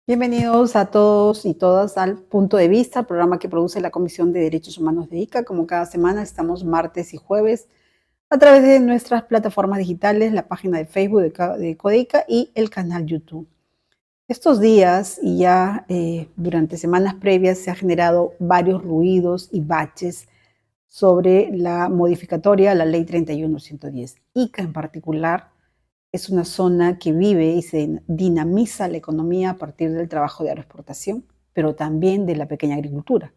Bienvenidos a todos y todas al Punto de Vista, el programa que produce la Comisión de Derechos Humanos de ICA. Como cada semana estamos martes y jueves a través de nuestras plataformas digitales, la página de Facebook de Codeica y el canal YouTube. Estos días y ya durante semanas previas se han generado varios ruidos y baches sobre la modificatoria a la Ley 31110. ICA en particular es una zona que vive y se dinamiza la economía a partir del trabajo de agroexportación, pero también de la pequeña agricultura.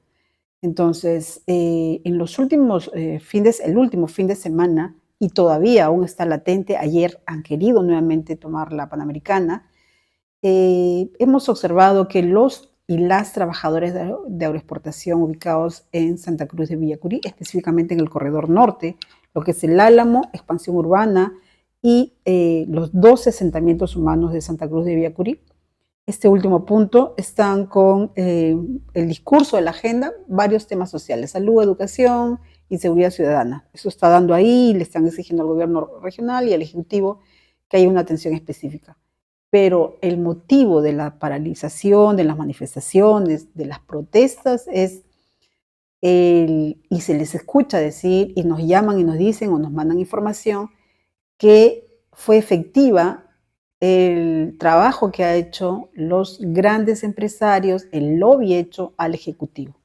Entonces, en los últimos el último fin de semana, y todavía aún está latente, ayer han querido nuevamente tomar la Panamericana, hemos observado que los y las trabajadores de agroexportación ubicados en Santa Cruz de Villacurí, específicamente en el corredor norte, lo que es el Álamo, Expansión Urbana y los 12 asentamientos humanos de Santa Cruz de Villacurí, este último punto, están con el discurso de la agenda, varios temas sociales, salud, educación y seguridad ciudadana. Eso está dando ahí, le están exigiendo al gobierno regional y al Ejecutivo que haya una atención específica. Pero el motivo de la paralización, de las manifestaciones, de las protestas es y se les escucha decir y nos llaman y nos dicen o nos mandan información que fue efectiva el trabajo que ha hecho los grandes empresarios, el lobby hecho al Ejecutivo.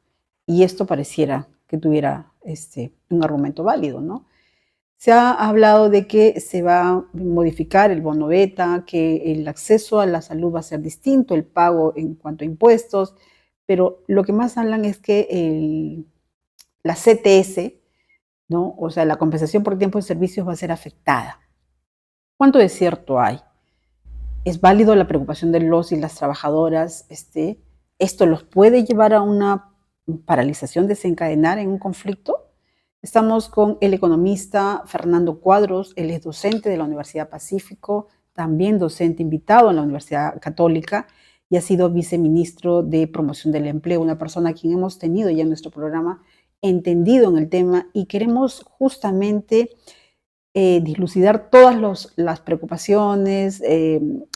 Y esto pareciera que tuviera un argumento válido, ¿no? Se ha hablado de que se va a modificar el bono beta, que el acceso a la salud va a ser distinto, el pago en cuanto a impuestos, pero lo que más hablan es que la CTS, ¿no? O sea, la compensación por tiempo de servicios va a ser afectada. ¿Cuánto de cierto hay? ¿Es válido la preocupación de los y las trabajadoras? ¿Esto los puede llevar a una paralización, desencadenar en un conflicto? Estamos con el economista Fernando Cuadros, él es docente de la Universidad Pacífico, también docente invitado en la Universidad Católica y ha sido viceministro de Promoción del Empleo, una persona a quien hemos tenido ya en nuestro programa entendido en el tema y queremos justamente dilucidar todas las preocupaciones,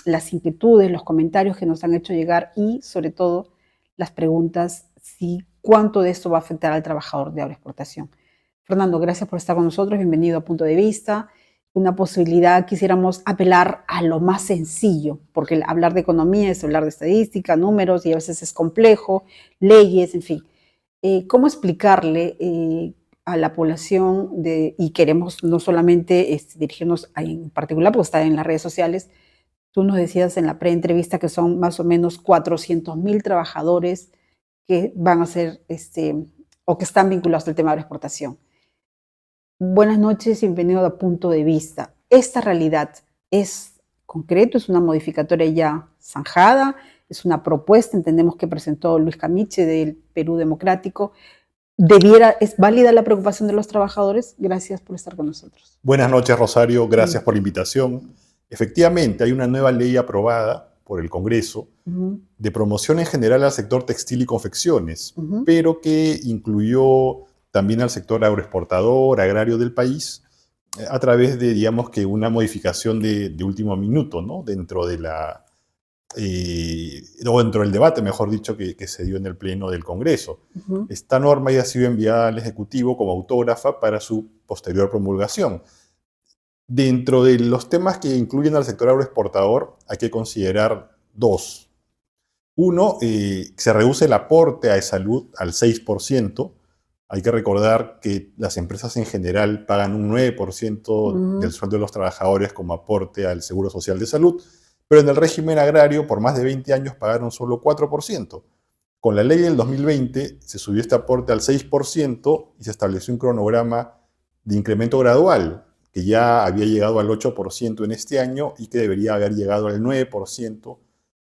las inquietudes, los comentarios que nos han hecho llegar y sobre todo las preguntas si cuánto de esto va a afectar al trabajador de agroexportación. Fernando, gracias por estar con nosotros, bienvenido a Punto de Vista. Una posibilidad, quisiéramos apelar a lo más sencillo, porque hablar de economía es hablar de estadística, números y a veces es complejo, leyes, en fin. ¿Cómo explicarle a la población y queremos no solamente dirigirnos en particular, porque está en las redes sociales? Tú nos decías en la pre-entrevista que son más o menos 400.000 trabajadores que van a ser o que están vinculados al tema de la exportación. Buenas noches, bienvenido a Punto de Vista. ¿Esta realidad es concreto? ¿Es una modificatoria ya zanjada? ¿Es una propuesta? Entendemos que presentó Luis Camiche del Perú Democrático. ¿Es válida la preocupación de los trabajadores? Gracias por estar con nosotros. Buenas noches, Rosario. Gracias por la invitación. Efectivamente, hay una nueva ley aprobada por el Congreso de promoción en general al sector textil y confecciones, pero que incluyó también al sector agroexportador, agrario del país, a través de, digamos que, una modificación de último minuto, ¿no? Dentro del debate, mejor dicho, que se dio en el Pleno del Congreso. Esta norma ya ha sido enviada al Ejecutivo como autógrafa para su posterior promulgación. Dentro de los temas que incluyen al sector agroexportador, hay que considerar dos. Uno, se reduce el aporte a salud al 6%. Hay que recordar que las empresas en general pagan un 9% del sueldo de los trabajadores como aporte al Seguro Social de Salud, pero en el régimen agrario por más de 20 años pagaron solo 4%. Con la ley del 2020 se subió este aporte al 6% y se estableció un cronograma de incremento gradual, que ya había llegado al 8% en este año y que debería haber llegado al 9%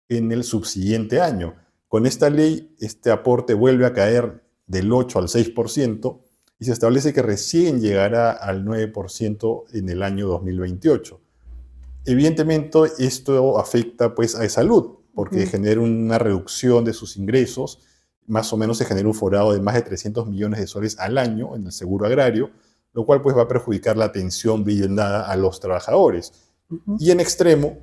en el subsiguiente año. Con esta ley, este aporte vuelve a caer del 8 al 6% y se establece que recién llegará al 9% en el año 2028. Evidentemente, esto afecta pues a salud, porque genera una reducción de sus ingresos. Más o menos se genera un forado de más de 300 millones de soles al año en el seguro agrario, lo cual pues va a perjudicar la atención brindada a los trabajadores. Y en extremo,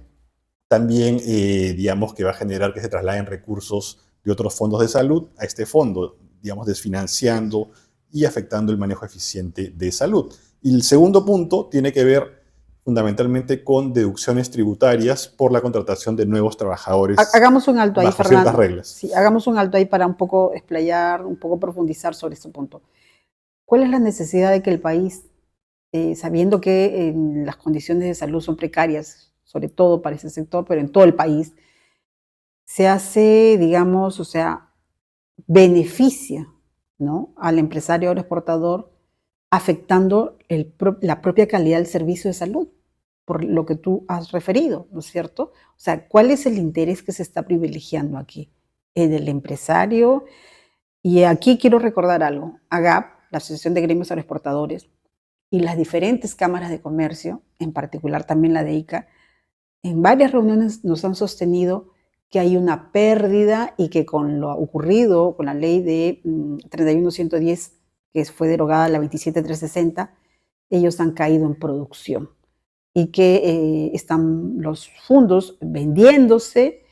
También, digamos, que va a generar que se trasladen recursos de otros fondos de salud a este fondo, digamos, desfinanciando y afectando el manejo eficiente de salud. Y el segundo punto tiene que ver fundamentalmente con deducciones tributarias por la contratación de nuevos trabajadores Hagamos un alto ahí, bajo ciertas Fernando. reglas. Sí, hagamos un alto ahí para un poco explayar, un poco profundizar sobre este punto. ¿Cuál es la necesidad de que el país, sabiendo que las condiciones de salud son precarias, sobre todo para ese sector, pero en todo el país, se hace, digamos, o sea, beneficia, ¿no?, al empresario agroexportador, afectando la propia calidad del servicio de salud, por lo que tú has referido, ¿no es cierto? O sea, ¿cuál es el interés que se está privilegiando aquí? ¿El del empresario? Y aquí quiero recordar algo. AGAP, la Asociación de Gremios Agroexportadores, y las diferentes cámaras de comercio, en particular también la de ICA, en varias reuniones nos han sostenido que hay una pérdida y que con lo ocurrido con la ley de 31110, que fue derogada la 27360, ellos han caído en producción y que están los fondos vendiéndose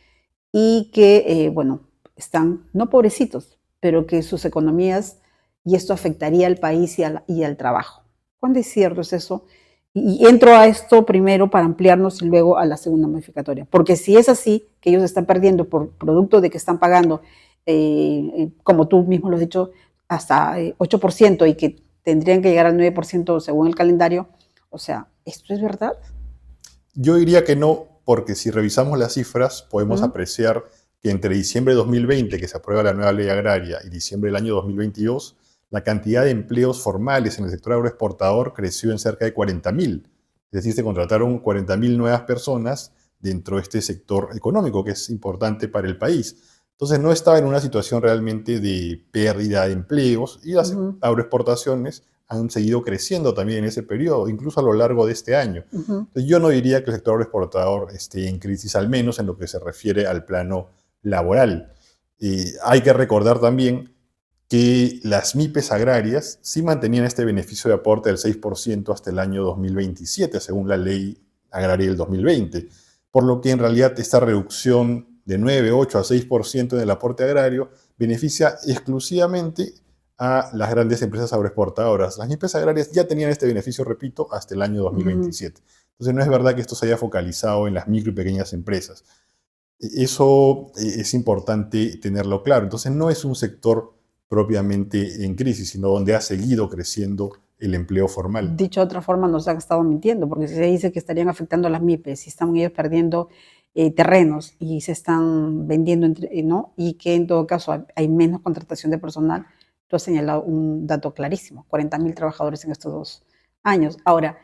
y que, bueno, están, no pobrecitos, pero que sus economías, y esto afectaría al país y al trabajo. ¿Cuán de cierto es eso? Y entro a esto primero para ampliarnos y luego a la segunda modificatoria. Porque si es así, que ellos están perdiendo por producto de que están pagando, como tú mismo lo has dicho, hasta 8% y que tendrían que llegar al 9% según el calendario, o sea, ¿esto es verdad? Yo diría que no, porque si revisamos las cifras, podemos apreciar que entre diciembre de 2020, que se aprueba la nueva ley agraria, y diciembre del año 2022, la cantidad de empleos formales en el sector agroexportador creció en cerca de 40.000. Es decir, se contrataron 40.000 nuevas personas dentro de este sector económico, que es importante para el país. Entonces no estaba en una situación realmente de pérdida de empleos, y las agroexportaciones han seguido creciendo también en ese periodo, incluso a lo largo de este año. Entonces, yo no diría que el sector agroexportador esté en crisis, al menos en lo que se refiere al plano laboral. Hay que recordar también que las MIPES agrarias sí mantenían este beneficio de aporte del 6% hasta el año 2027, según la ley agraria del 2020, por lo que en realidad esta reducción de 9, 8 a 6% en el aporte agrario beneficia exclusivamente a las grandes empresas agroexportadoras. Las MIPES agrarias ya tenían este beneficio, repito, hasta el año 2027. Entonces no es verdad que esto se haya focalizado en las micro y pequeñas empresas. Eso es importante tenerlo claro. Entonces no es un sector propiamente en crisis, sino donde ha seguido creciendo el empleo formal. Dicho de otra forma, nos han estado mintiendo, porque si se dice que estarían afectando a las MIPES, si están ellos perdiendo terrenos y se están vendiendo, ¿no?, y que en todo caso hay menos contratación de personal, tú has señalado un dato clarísimo, 40.000 trabajadores en estos 2 años. Ahora,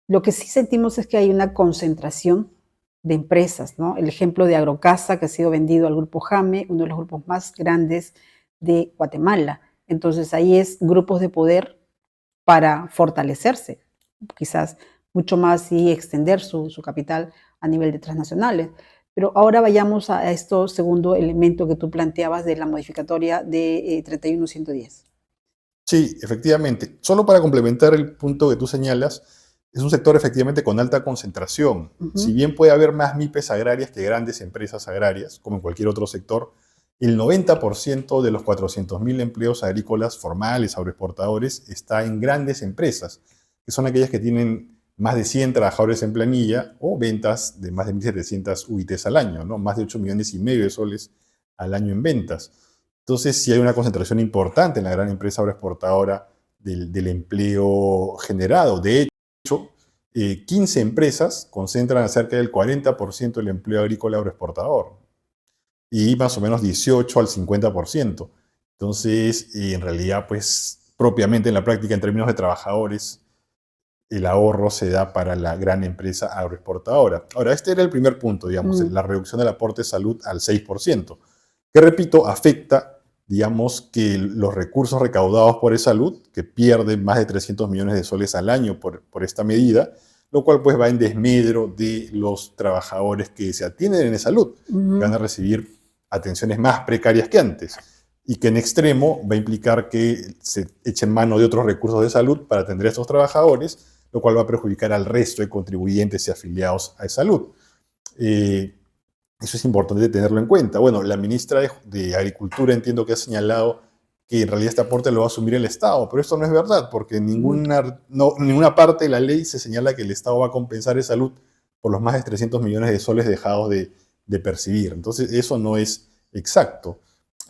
lo que sí sentimos es que hay una concentración de empresas, ¿no? El ejemplo de Agrocasa, que ha sido vendido al Grupo Jame, uno de los grupos más grandes de Guatemala. Entonces ahí es grupos de poder para fortalecerse, quizás mucho más y extender su capital a nivel de transnacionales. Pero ahora vayamos a esto segundo elemento que tú planteabas de la modificatoria de 31110. Sí, efectivamente. Solo para complementar el punto que tú señalas, es un sector efectivamente con alta concentración. Si bien puede haber más MIPES agrarias que grandes empresas agrarias, como en cualquier otro sector, el 90% de los 400.000 empleos agrícolas formales, agroexportadores, está en grandes empresas, que son aquellas que tienen más de 100 trabajadores en planilla o ventas de más de 1.700 UITs al año, ¿no? Más de 8,5 millones de soles al año en ventas. Entonces, sí hay una concentración importante en la gran empresa agroexportadora del empleo generado. De hecho, 15 empresas concentran cerca del 40% del empleo agrícola agroexportador y más o menos 18 al 50%. Entonces, en realidad, pues, propiamente en la práctica, en términos de trabajadores, el ahorro se da para la gran empresa agroexportadora. Ahora, este era el primer punto, digamos, la reducción del aporte de salud al 6%, que, repito, afecta, digamos, que los recursos recaudados por salud, que pierden más de 300 millones de soles al año por esta medida, lo cual pues va en desmedro de los trabajadores que se atienden en salud, que van a recibir atenciones más precarias que antes, y que en extremo va a implicar que se echen mano de otros recursos de salud para atender a estos trabajadores, lo cual va a perjudicar al resto de contribuyentes y afiliados a salud. Eso es importante tenerlo en cuenta. Bueno, la ministra de Agricultura entiendo que ha señalado que en realidad este aporte lo va a asumir el Estado, pero esto no es verdad, porque en ninguna parte de la ley se señala que el Estado va a compensar en salud por los más de 300 millones de soles dejados de percibir. Entonces, eso no es exacto.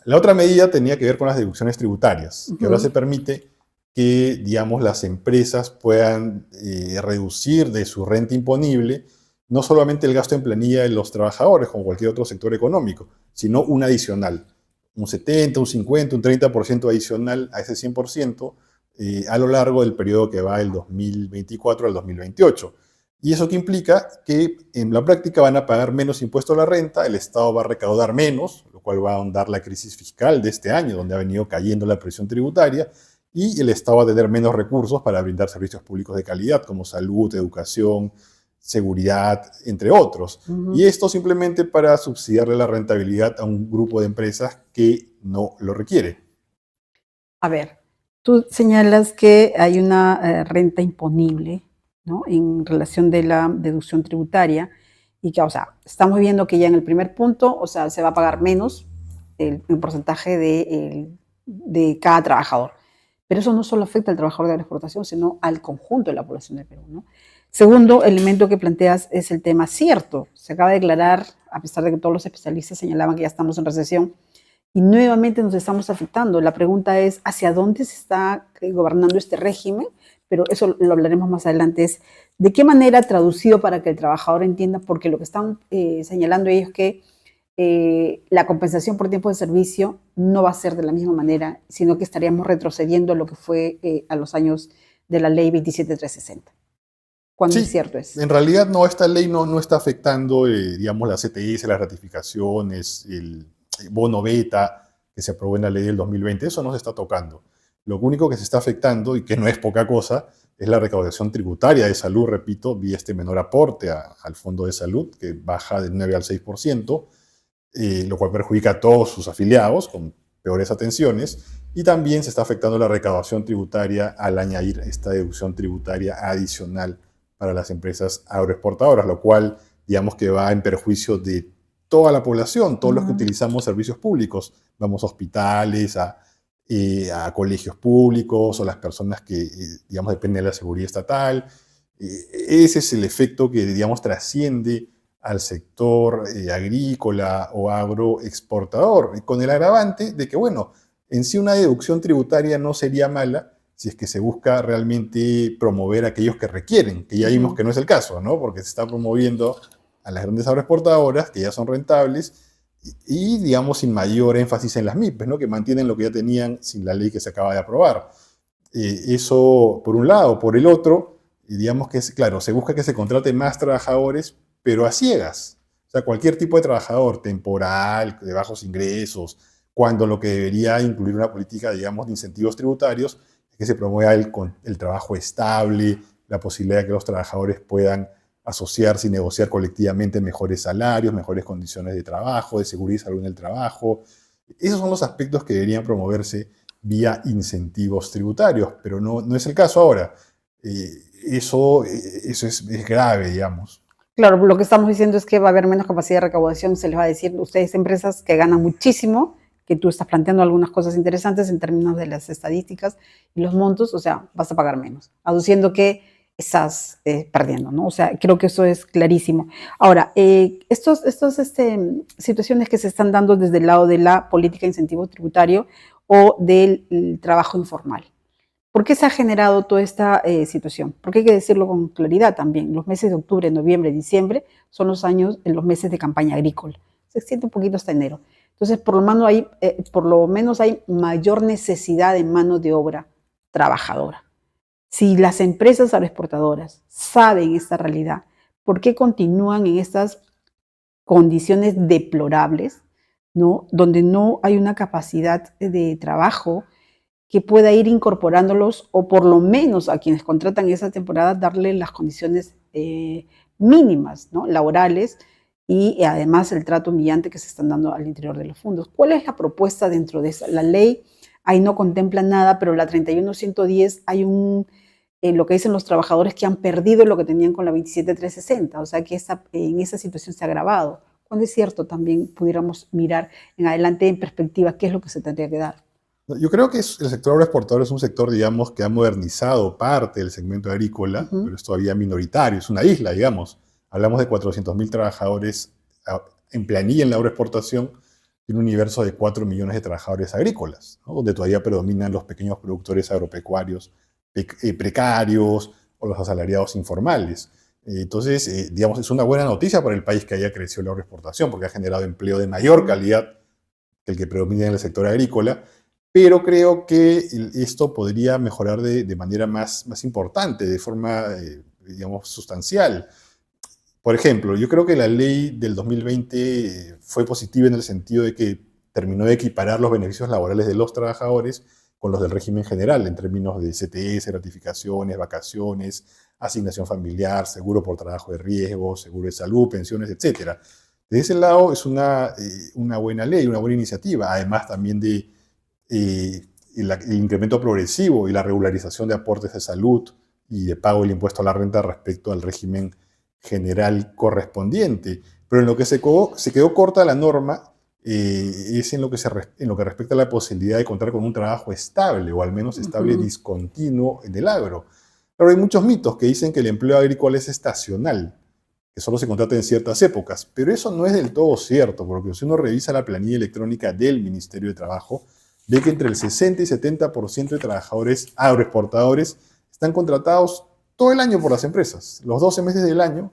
La otra medida tenía que ver con las deducciones tributarias, que ahora se permite que, digamos, las empresas puedan reducir de su renta imponible no solamente el gasto en planilla de los trabajadores, como cualquier otro sector económico, sino un adicional, un 70, un 50, un 30% adicional a ese 100% a lo largo del periodo que va del 2024 al 2028. ¿Y eso qué implica? Que en la práctica van a pagar menos impuesto a la renta, el Estado va a recaudar menos, lo cual va a ahondar la crisis fiscal de este año, donde ha venido cayendo la presión tributaria, y el Estado va a tener menos recursos para brindar servicios públicos de calidad, como salud, educación, seguridad, entre otros. Y esto simplemente para subsidiarle la rentabilidad a un grupo de empresas que no lo requiere. A ver, tú señalas que hay una renta imponible, ¿no?, en relación de la deducción tributaria y que, o sea, estamos viendo que ya en el primer punto, o sea, se va a pagar menos el porcentaje de cada trabajador. Pero eso no solo afecta al trabajador de la exportación, sino al conjunto de la población del Perú, ¿no? Segundo elemento que planteas es el tema cierto. Se acaba de declarar, a pesar de que todos los especialistas señalaban que ya estamos en recesión, y nuevamente nos estamos afectando. La pregunta es, ¿hacia dónde se está gobernando este régimen? Pero eso lo hablaremos más adelante. Es, ¿de qué manera traducido para que el trabajador entienda? Porque lo que están señalando ellos es que la compensación por tiempo de servicio no va a ser de la misma manera, sino que estaríamos retrocediendo a lo que fue a los años de la ley 27360. ¿Cuándo es cierto es? En realidad no, esta ley no está afectando, digamos, la CTS, las ratificaciones, el bono beta que se aprobó en la ley del 2020, eso no se está tocando. Lo único que se está afectando, y que no es poca cosa, es la recaudación tributaria de salud, repito, vía este menor aporte al Fondo de Salud, que baja del 9 al 6%, lo cual perjudica a todos sus afiliados con peores atenciones, y también se está afectando la recaudación tributaria al añadir esta deducción tributaria adicional para las empresas agroexportadoras, lo cual, digamos que va en perjuicio de toda la población, todos los que utilizamos servicios públicos, vamos a hospitales, a colegios públicos, o las personas que, digamos, dependen de la seguridad estatal. Ese es el efecto que, digamos, trasciende al sector agrícola o agroexportador, con el agravante de que, bueno, en sí una deducción tributaria no sería mala si es que se busca realmente promover a aquellos que requieren, que ya vimos que no es el caso, ¿no? Porque se está promoviendo a las grandes agroexportadoras, que ya son rentables, y digamos, sin mayor énfasis en las MIPES, ¿no?, que mantienen lo que ya tenían sin la ley que se acaba de aprobar. Eso por un lado. Por el otro, digamos que, claro, se busca que se contrate más trabajadores, pero a ciegas. O sea, cualquier tipo de trabajador temporal, de bajos ingresos, cuando lo que debería incluir una política, digamos, de incentivos tributarios, es que se promueva el trabajo estable, la posibilidad de que los trabajadores puedan asociarse y negociar colectivamente mejores salarios, mejores condiciones de trabajo, de seguridad y salud en el trabajo. Esos son los aspectos que deberían promoverse vía incentivos tributarios, pero no es el caso ahora. Eso es grave, digamos. Claro, lo que estamos diciendo es que va a haber menos capacidad de recaudación, se les va a decir, ustedes empresas que ganan muchísimo, que tú estás planteando algunas cosas interesantes en términos de las estadísticas y los montos, o sea, vas a pagar menos, aduciendo que estás perdiendo, ¿no? O sea, creo que eso es clarísimo. Ahora, estas situaciones que se están dando desde el lado de la política de incentivo tributario o del trabajo informal, ¿por qué se ha generado toda esta situación? Porque hay que decirlo con claridad también. Los meses de octubre, noviembre, diciembre son los meses de campaña agrícola. Se extiende un poquito hasta enero. Entonces, por lo menos hay mayor necesidad de mano de obra trabajadora. Si las empresas agroexportadoras saben esta realidad, ¿por qué continúan en estas condiciones deplorables, ¿no?, donde no hay una capacidad de trabajo que pueda ir incorporándolos, o por lo menos a quienes contratan esa temporada darle las condiciones mínimas, ¿no?, laborales, y además el trato humillante que se están dando al interior de los fondos? ¿Cuál es la propuesta dentro de esa? La ley ahí no contempla nada, pero la 31110 hay un lo que dicen los trabajadores que han perdido lo que tenían con la 27360, o sea que en esa situación se ha agravado. Cuando es cierto, también pudiéramos mirar en adelante en perspectiva qué es lo que se tendría que dar. Yo creo que el sector agroexportador es un sector, digamos, que ha modernizado parte del segmento agrícola, pero es todavía minoritario, es una isla, digamos. Hablamos de 400.000 trabajadores en planilla en la agroexportación y un universo de 4 millones de trabajadores agrícolas, ¿no? Donde todavía predominan los pequeños productores agropecuarios precarios o los asalariados informales. Entonces, digamos, es una buena noticia para el país que haya crecido la agroexportación, porque ha generado empleo de mayor calidad que el que predomina en el sector agrícola, pero creo que esto podría mejorar de manera más importante, de forma, digamos, sustancial. Por ejemplo, yo creo que la ley del 2020 fue positiva en el sentido de que terminó de equiparar los beneficios laborales de los trabajadores con los del régimen general, en términos de CTS, gratificaciones, vacaciones, asignación familiar, seguro por trabajo de riesgo, seguro de salud, pensiones, etc. De ese lado es una buena ley, una buena iniciativa, además también de el incremento progresivo y la regularización de aportes de salud y de pago del impuesto a la renta respecto al régimen general correspondiente. Pero en lo que se quedó corta la norma es en lo que respecta a la posibilidad de contar con un trabajo estable, o al menos estable discontinuo en el agro. Pero hay muchos mitos que dicen que el empleo agrícola es estacional, que solo se contrata en ciertas épocas, pero eso no es del todo cierto, porque si uno revisa la planilla electrónica del Ministerio de Trabajo, ve que entre el 60 y 70% de trabajadores agroexportadores están contratados todo el año por las empresas, los 12 meses del año,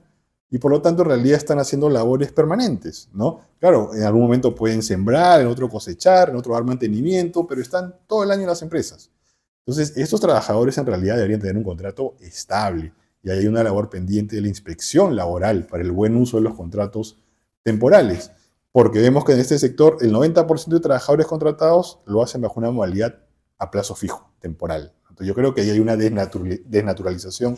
y por lo tanto en realidad están haciendo labores permanentes, ¿no? Claro, en algún momento pueden sembrar, en otro cosechar, en otro dar mantenimiento, pero están todo el año en las empresas. Entonces, estos trabajadores en realidad deberían tener un contrato estable, y hay una labor pendiente de la inspección laboral para el buen uso de los contratos temporales, porque vemos que en este sector el 90% de trabajadores contratados lo hacen bajo una modalidad a plazo fijo, temporal. Entonces, yo creo que ahí hay una desnaturalización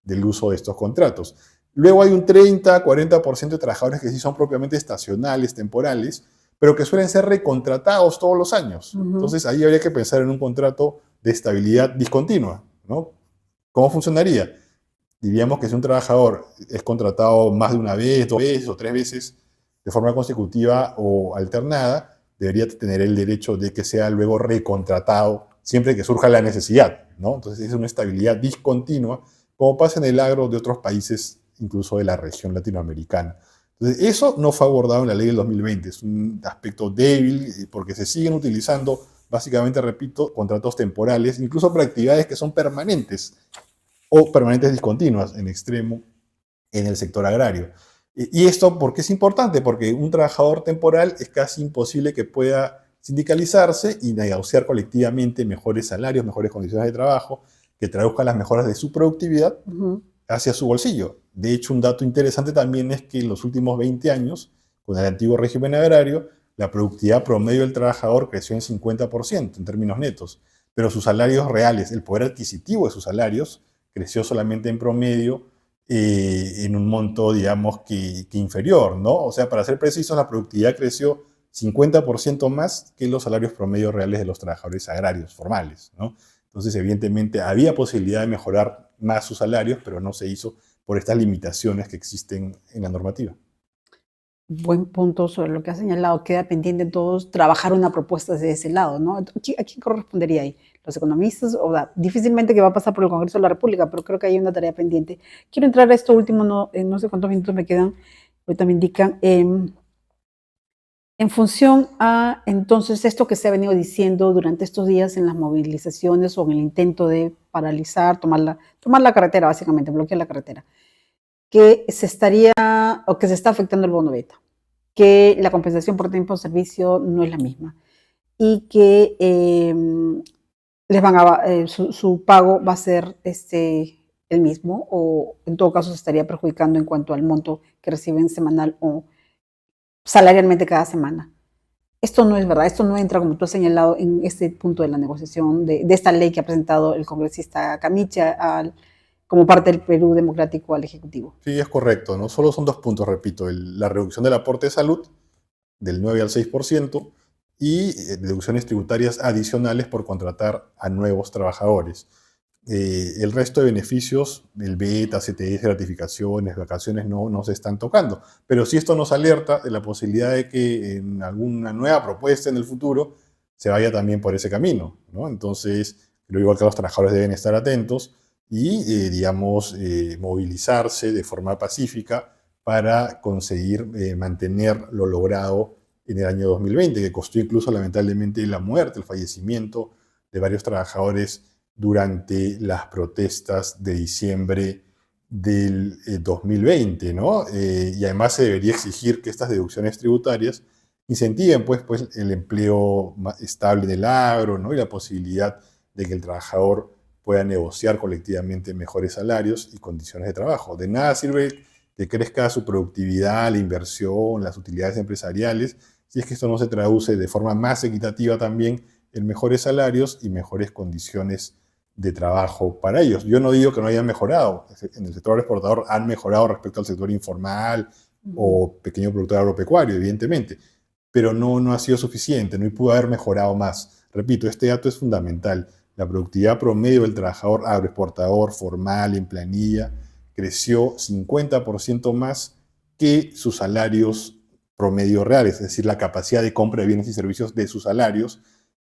del uso de estos contratos. Luego hay un 30-40% de trabajadores que sí son propiamente estacionales, temporales, pero que suelen ser recontratados todos los años. Entonces, ahí habría que pensar en un contrato de estabilidad discontinua, ¿no? ¿Cómo funcionaría? Diríamos que si un trabajador es contratado más de una vez, 2 veces o 3 veces de forma consecutiva o alternada, debería tener el derecho de que sea luego recontratado siempre que surja la necesidad, ¿no? Entonces es una estabilidad discontinua, como pasa en el agro de otros países, incluso de la región latinoamericana. Entonces eso no fue abordado en la ley del 2020, es un aspecto débil porque se siguen utilizando, básicamente, repito, contratos temporales, incluso para actividades que son permanentes o permanentes discontinuas en extremo en el sector agrario. ¿Y esto por qué es importante? Porque un trabajador temporal es casi imposible que pueda sindicalizarse y negociar colectivamente mejores salarios, mejores condiciones de trabajo, que traduzcan las mejoras de su productividad hacia su bolsillo. De hecho, un dato interesante también es que en los últimos 20 años, con el antiguo régimen agrario, la productividad promedio del trabajador creció en 50% en términos netos, pero sus salarios reales, el poder adquisitivo de sus salarios, creció solamente en promedio en un monto, digamos, que inferior, ¿no? O sea, para ser precisos, la productividad creció 50% más que los salarios promedios reales de los trabajadores agrarios formales, ¿no? Entonces, evidentemente, había posibilidad de mejorar más sus salarios, pero no se hizo por estas limitaciones que existen en la normativa. Buen punto sobre lo que ha señalado. Queda pendiente todos trabajar una propuesta desde ese lado, ¿no? ¿A quién correspondería ahí? ¿Los economistas? O sea, difícilmente que va a pasar por el Congreso de la República, pero creo que hay una tarea pendiente. Quiero entrar a esto último, no sé cuántos minutos me quedan, ahorita me indican. En función a, entonces, esto que se ha venido diciendo durante estos días en las movilizaciones o en el intento de paralizar, tomar la carretera, básicamente, bloquear la carretera, que se estaría o que se está afectando el bono beta, que la compensación por tiempo de servicio no es la misma y que su pago va a ser el mismo, o en todo caso se estaría perjudicando en cuanto al monto que reciben semanal o salarialmente cada semana. Esto no es verdad, esto no entra, como tú has señalado, en este punto de la negociación de esta ley que ha presentado el congresista Camicha como parte del Perú Democrático al Ejecutivo. Sí, es correcto, ¿no? Solo son 2 puntos, repito, la reducción del aporte de salud del 9 al 6% y deducciones tributarias adicionales por contratar a nuevos trabajadores. el resto de beneficios, el beta, CTS, gratificaciones, vacaciones, no se están tocando. Pero sí esto nos alerta de la posibilidad de que en alguna nueva propuesta en el futuro se vaya también por ese camino, ¿no? Entonces, creo igual que los trabajadores deben estar atentos y, digamos, movilizarse de forma pacífica para conseguir mantener lo logrado en el año 2020, que costó incluso lamentablemente la muerte, el fallecimiento de varios trabajadores durante las protestas de diciembre del 2020, ¿no? Y además se debería exigir que estas deducciones tributarias incentiven pues el empleo estable en el agro, ¿no? Y la posibilidad de que el trabajador pueda negociar colectivamente mejores salarios y condiciones de trabajo. De nada sirve que crezca su productividad, la inversión, las utilidades empresariales, si es que esto no se traduce de forma más equitativa también en mejores salarios y mejores condiciones de trabajo para ellos. Yo no digo que no hayan mejorado. En el sector exportador han mejorado respecto al sector informal o pequeño productor agropecuario, evidentemente, pero no ha sido suficiente, no pudo haber mejorado más. Repito, este dato es fundamental. La productividad promedio del trabajador agroexportador formal en planilla creció 50% más que sus salarios promedio reales, es decir, la capacidad de compra de bienes y servicios de sus salarios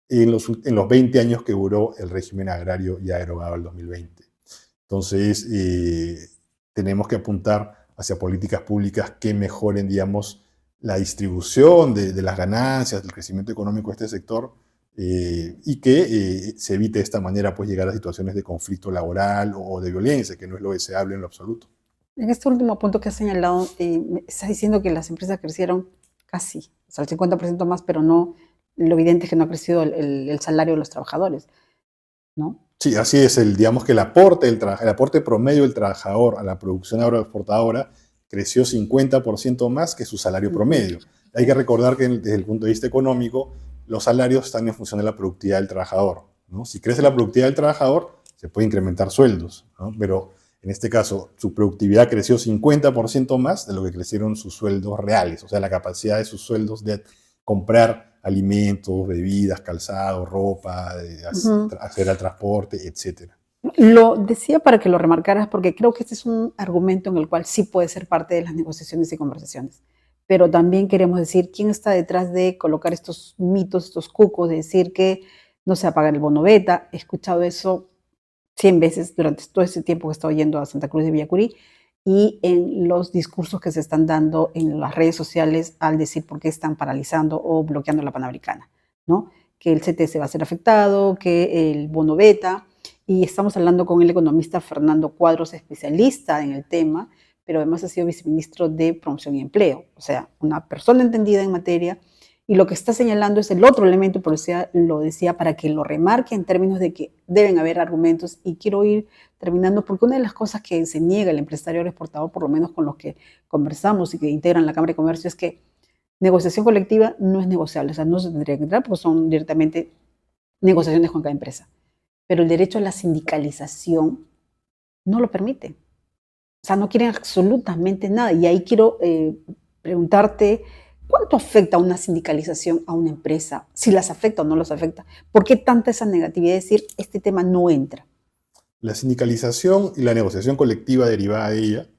en los 20 años que duró el régimen agrario ya derogado el 2020. Entonces, tenemos que apuntar hacia políticas públicas que mejoren, digamos, la distribución de las ganancias, del crecimiento económico de este sector, y que se evite de esta manera pues, llegar a situaciones de conflicto laboral o de violencia, que no es lo deseable en lo absoluto. En este último punto que has señalado, estás diciendo que las empresas crecieron casi, o sea, el 50% más, pero no, lo evidente es que no ha crecido el salario de los trabajadores, ¿no? Sí, así es. Digamos que el aporte promedio del trabajador a la producción agroexportadora creció 50% más que su salario promedio. Hay que recordar que desde el punto de vista económico, los salarios están en función de la productividad del trabajador, ¿no? Si crece la productividad del trabajador, se puede incrementar sueldos, ¿no? Pero en este caso, su productividad creció 50% más de lo que crecieron sus sueldos reales, o sea, la capacidad de sus sueldos de comprar alimentos, bebidas, calzado, ropa, hacer el transporte, etc. Lo decía para que lo remarcaras porque creo que este es un argumento en el cual sí puede ser parte de las negociaciones y conversaciones. Pero también queremos decir quién está detrás de colocar estos mitos, estos cucos, de decir que no se va a pagar el bono beta. He escuchado eso 100 veces durante todo ese tiempo que he estado yendo a Santa Cruz de Villacurí y en los discursos que se están dando en las redes sociales al decir por qué están paralizando o bloqueando la Panamericana, ¿no? Que el CTS va a ser afectado, que el bono beta, y estamos hablando con el economista Fernando Cuadros, especialista en el tema, pero además ha sido viceministro de Promoción y Empleo, o sea, una persona entendida en materia, y lo que está señalando es el otro elemento, por eso lo decía, para que lo remarque en términos de que deben haber argumentos, y quiero ir terminando, porque una de las cosas que se niega el empresario exportador, por lo menos con los que conversamos y que integran la Cámara de Comercio, es que negociación colectiva no es negociable, o sea, no se tendría que entrar porque son directamente negociaciones con cada empresa. Pero el derecho a la sindicalización no lo permite. O sea, no quieren absolutamente nada. Y ahí quiero preguntarte, ¿cuánto afecta una sindicalización a una empresa? Si las afecta o no las afecta. ¿Por qué tanta esa negatividad de decir, este tema no entra? La sindicalización y la negociación colectiva derivada de ella,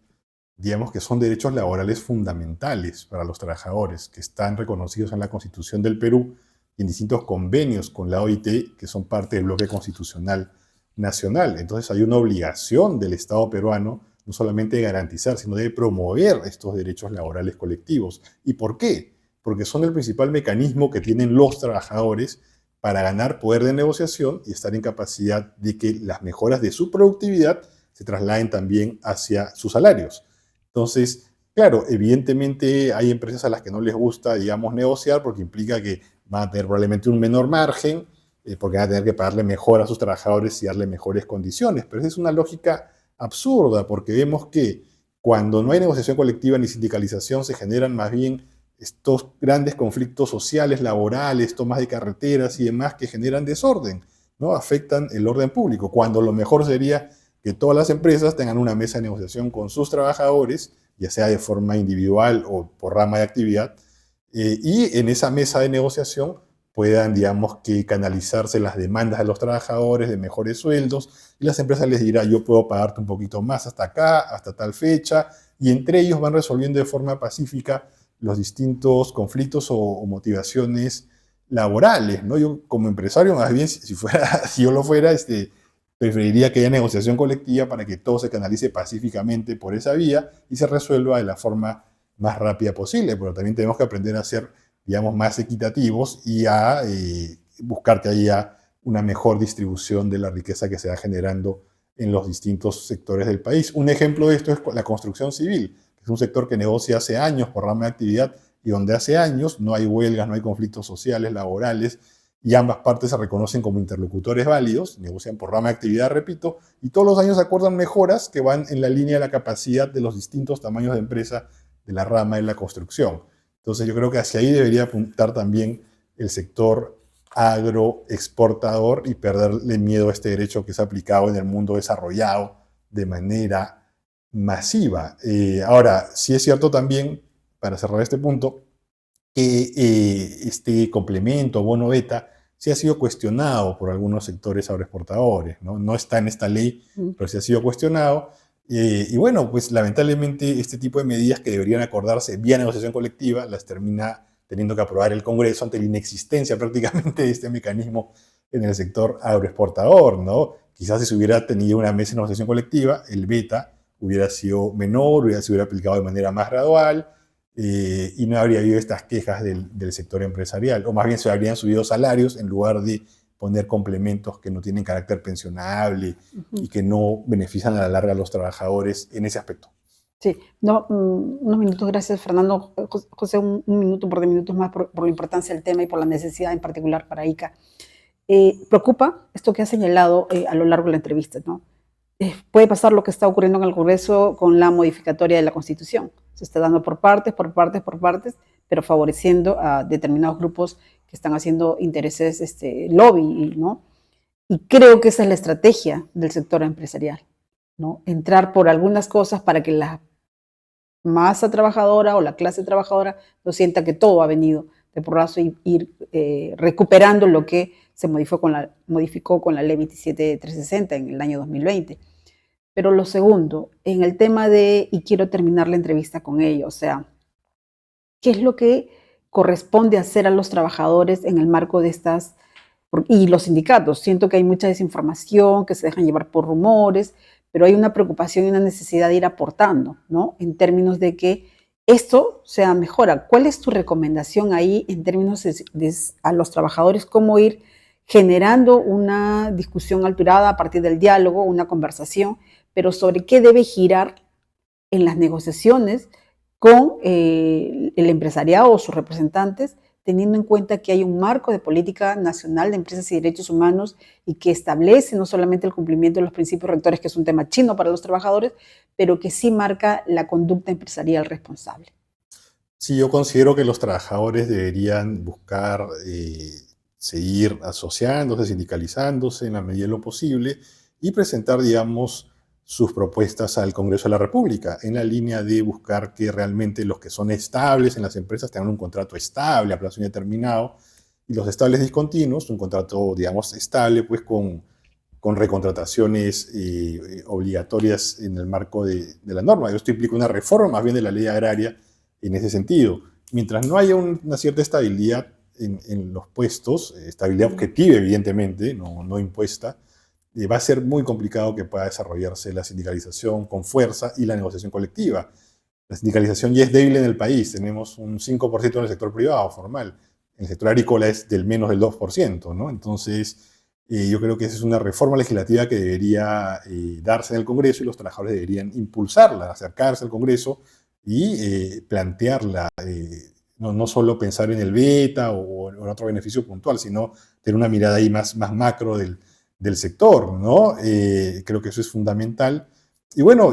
digamos que son derechos laborales fundamentales para los trabajadores, que están reconocidos en la Constitución del Perú y en distintos convenios con la OIT, que son parte del bloque constitucional nacional. Entonces hay una obligación del Estado peruano no solamente de garantizar, sino de promover estos derechos laborales colectivos. ¿Y por qué? Porque son el principal mecanismo que tienen los trabajadores para ganar poder de negociación y estar en capacidad de que las mejoras de su productividad se trasladen también hacia sus salarios. Entonces, claro, evidentemente hay empresas a las que no les gusta, digamos, negociar porque implica que van a tener probablemente un menor margen, porque van a tener que pagarle mejor a sus trabajadores y darle mejores condiciones. Pero esa es una lógica absurda, porque vemos que cuando no hay negociación colectiva ni sindicalización se generan más bien estos grandes conflictos sociales, laborales, tomas de carreteras y demás que generan desorden, ¿no? Afectan el orden público, cuando lo mejor sería que todas las empresas tengan una mesa de negociación con sus trabajadores, ya sea de forma individual o por rama de actividad, y en esa mesa de negociación puedan, digamos, que canalizarse las demandas de los trabajadores de mejores sueldos, y las empresas les dirán, yo puedo pagarte un poquito más hasta acá, hasta tal fecha, y entre ellos van resolviendo de forma pacífica los distintos conflictos o motivaciones laborales, ¿no? Yo como empresario, más bien, si yo lo fuera, preferiría que haya negociación colectiva para que todo se canalice pacíficamente por esa vía y se resuelva de la forma más rápida posible, pero también tenemos que aprender a ser, digamos, más equitativos y a buscar que haya una mejor distribución de la riqueza que se va generando en los distintos sectores del país. Un ejemplo de esto es la construcción civil, que es un sector que negocia hace años por rama de actividad y donde hace años no hay huelgas, no hay conflictos sociales, laborales, y ambas partes se reconocen como interlocutores válidos, negocian por rama de actividad, repito, y todos los años acuerdan mejoras que van en la línea de la capacidad de los distintos tamaños de empresa de la rama de la construcción. Entonces yo creo que hacia ahí debería apuntar también el sector agroexportador y perderle miedo a este derecho que es aplicado en el mundo desarrollado de manera masiva. Ahora, sí es cierto también, para cerrar este punto, que este complemento, bono beta, sí ha sido cuestionado por algunos sectores agroexportadores, ¿no? No está en esta ley, pero sí ha sido cuestionado. Y bueno, pues lamentablemente este tipo de medidas que deberían acordarse vía negociación colectiva las termina teniendo que aprobar el Congreso ante la inexistencia prácticamente de este mecanismo en el sector agroexportador, ¿no? Quizás si se hubiera tenido una mesa de negociación colectiva, el beta hubiera sido menor, se hubiera aplicado de manera más gradual, y no habría habido estas quejas del sector empresarial, o más bien se habrían subido salarios en lugar de poner complementos que no tienen carácter pensionable y que no benefician a la larga a los trabajadores en ese aspecto. Sí, no, unos minutos, gracias Fernando. José, un minuto, un par de minutos más por la importancia del tema y por la necesidad en particular para ICA. Preocupa esto que ha señalado a lo largo de la entrevista, ¿no? Puede pasar lo que está ocurriendo en el Congreso con la modificatoria de la Constitución. Se está dando por partes, pero favoreciendo a determinados grupos que están haciendo intereses, lobby, ¿no? Y creo que esa es la estrategia del sector empresarial, ¿no? Entrar por algunas cosas para que la masa trabajadora o la clase trabajadora no sienta que todo ha venido de porrazo y ir recuperando lo que se modificó con la ley 27360 en el año 2020. Pero lo segundo, en el tema y quiero terminar la entrevista con ello, o sea, ¿qué es lo que corresponde hacer a los trabajadores en el marco de estas, y los sindicatos? Siento que hay mucha desinformación, que se dejan llevar por rumores, pero hay una preocupación y una necesidad de ir aportando, ¿no? En términos de que esto sea mejora. ¿Cuál es tu recomendación ahí en términos a los trabajadores? ¿Cómo ir generando una discusión alturada a partir del diálogo, una conversación, pero sobre qué debe girar en las negociaciones con el empresariado o sus representantes, teniendo en cuenta que hay un marco de política nacional de empresas y derechos humanos y que establece no solamente el cumplimiento de los principios rectores, que es un tema chino para los trabajadores, pero que sí marca la conducta empresarial responsable? Sí, yo considero que los trabajadores deberían buscar seguir asociándose, sindicalizándose en la medida de lo posible y presentar, digamos, sus propuestas al Congreso de la República, en la línea de buscar que realmente los que son estables en las empresas tengan un contrato estable a plazo indeterminado, y los estables discontinuos, un contrato, digamos, estable, pues con recontrataciones obligatorias en el marco de la norma. Esto implica una reforma más bien de la ley agraria en ese sentido. Mientras no haya una cierta estabilidad en los puestos, estabilidad objetiva, evidentemente, no impuesta, va a ser muy complicado que pueda desarrollarse la sindicalización con fuerza y la negociación colectiva. La sindicalización ya es débil en el país, tenemos un 5% en el sector privado formal, en el sector agrícola es del menos del 2%, ¿no? Entonces, yo creo que esa es una reforma legislativa que debería darse en el Congreso y los trabajadores deberían impulsarla, acercarse al Congreso y plantearla, no solo pensar en el beta o en otro beneficio puntual, sino tener una mirada ahí más macro del sector, ¿no? Creo que eso es fundamental. Y bueno,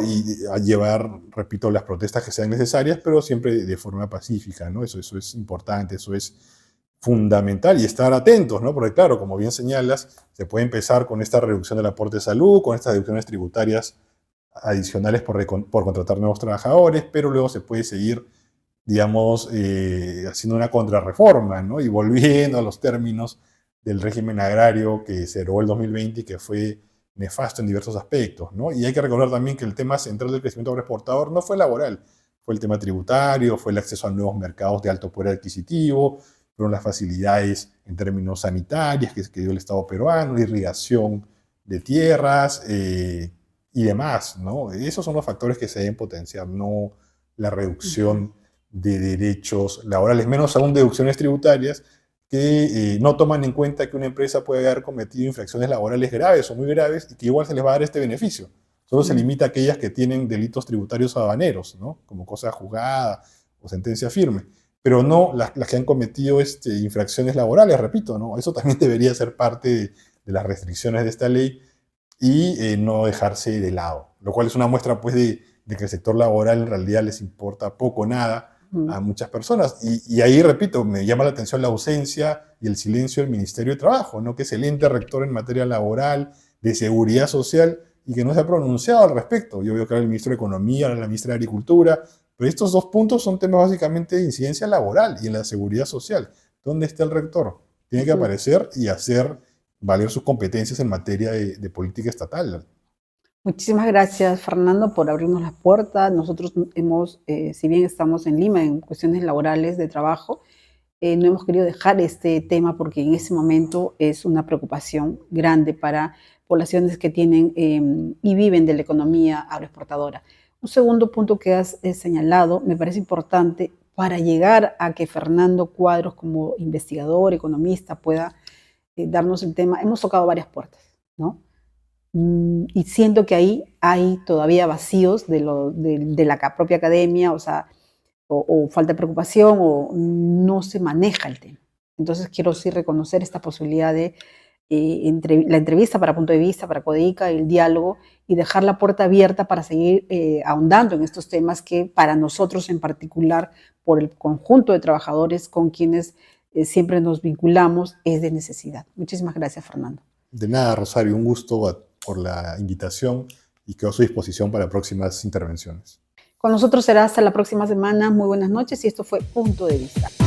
a llevar, repito, las protestas que sean necesarias, pero siempre de forma pacífica, ¿no? Eso es importante, eso es fundamental, y estar atentos, ¿no? Porque claro, como bien señalas, se puede empezar con esta reducción del aporte de salud, con estas deducciones tributarias adicionales por contratar nuevos trabajadores, pero luego se puede seguir digamos, haciendo una contrarreforma, ¿no? Y volviendo a los términos del régimen agrario que se derogó el 2020 y que fue nefasto en diversos aspectos, ¿no? Y hay que recordar también que el tema central del crecimiento agroexportador no fue laboral, fue el tema tributario, fue el acceso a nuevos mercados de alto poder adquisitivo, fueron las facilidades en términos sanitarios que dio el Estado peruano, la irrigación de tierras y demás, ¿no? Esos son los factores que se deben potenciar, no la reducción de derechos laborales, menos aún deducciones tributarias que no toman en cuenta que una empresa puede haber cometido infracciones laborales graves o muy graves y que igual se les va a dar este beneficio. Solo se limita a aquellas que tienen delitos tributarios aduaneros, ¿no? Como cosa juzgada o sentencia firme, pero no las que han cometido infracciones laborales, repito, ¿no? Eso también debería ser parte de las restricciones de esta ley y no dejarse de lado, lo cual es una muestra pues de que el sector laboral en realidad les importa poco o nada a muchas personas. Y ahí, repito, me llama la atención la ausencia y el silencio del Ministerio de Trabajo, ¿no? Que es el ente rector en materia laboral, de seguridad social, y que no se ha pronunciado al respecto. Yo veo que ahora el ministro de Economía, ahora la ministra de Agricultura, pero estos dos puntos son temas básicamente de incidencia laboral y en la seguridad social. ¿Dónde está el rector? Tiene que aparecer y hacer valer sus competencias en materia de política estatal. Muchísimas gracias, Fernando, por abrirnos las puertas. Nosotros si bien estamos en Lima en cuestiones laborales de trabajo, no hemos querido dejar este tema porque en ese momento es una preocupación grande para poblaciones que tienen y viven de la economía agroexportadora. Un segundo punto que has señalado me parece importante para llegar a que Fernando Cuadros, como investigador, economista, pueda darnos el tema. Hemos tocado varias puertas, ¿no? Y siento que ahí hay todavía vacíos de la propia academia, o sea, o falta de preocupación o no se maneja el tema. Entonces quiero sí reconocer esta posibilidad de la entrevista para Punto de Vista, para Codeica, el diálogo y dejar la puerta abierta para seguir ahondando en estos temas que para nosotros en particular, por el conjunto de trabajadores con quienes siempre nos vinculamos, es de necesidad. Muchísimas gracias, Fernando. De nada, Rosario, un gusto por la invitación y quedo a su disposición para próximas intervenciones. Con nosotros será hasta la próxima semana. Muy buenas noches y esto fue Punto de Vista.